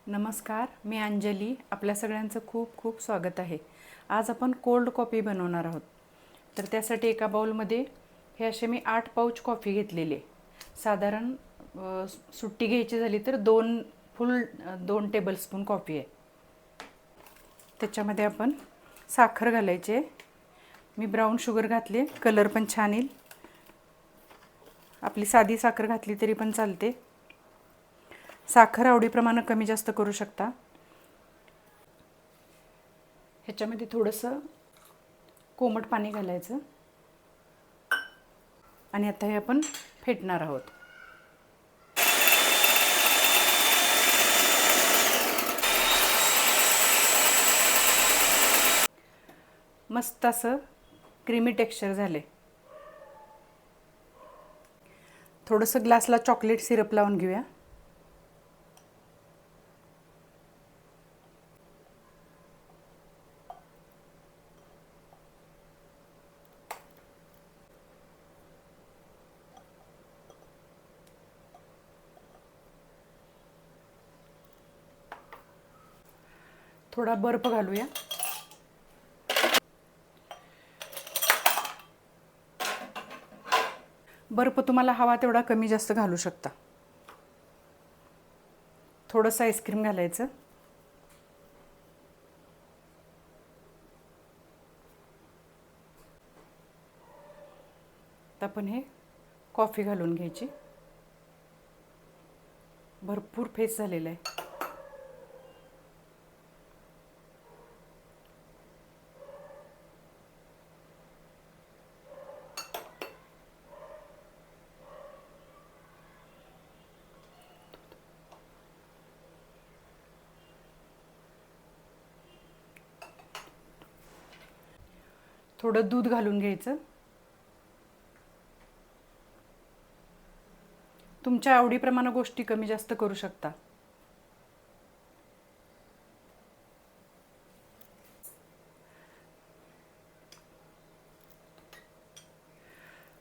नमस्कार, मी अंजली. आपल्या सगळ्यांचं खूप खूप स्वागत आहे. आज आपण कोल्ड कॉफी बनवणार आहोत. तर त्यासाठी एका बाउलमध्ये हे असे मी 8 पाउच कॉफी घेतलेली आहे. साधारण सुट्टी घ्यायची झाली तर 2 टेबलस्पून कॉफी आहे. त्याच्यामध्ये आपण साखर घालायची आहे. मी ब्राऊन शुगर घातली, कलर पण छान येईल. आपली साधी साखर घातली तरी पण चालते. साखर आवडीप्रमाणे कमी जास्त करू शकता. ह्याच्यामध्ये थोडंसं कोमट पाणी घालायचं आणि आता हे आपण फेटणार आहोत. मस्त असं क्रीमी टेक्स्चर झाले. थोडंसं ग्लासला चॉकलेट सिरप लावून घेऊया. थोडा बर्फ घालूया. बर्फ तुम्हाला हवा तेवढा कमी जास्त घालू शकता. थोडंसं आईस्क्रीम घालायचं. तर आपण हे कॉफी घालून घ्यायची. भरपूर फेस झालेला आहे. थोडं दूध घालून घ्यायचं. तुमच्या आवडीप्रमाणे गोष्टी कमी जास्त करू शकता.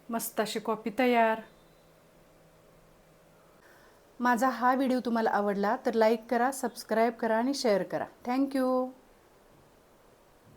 मस्त अशी कॉफी तयार. माझा हा व्हिडिओ तुम्हाला आवडला तर लाईक करा, सबस्क्राईब करा आणि शेअर करा. थँक्यू.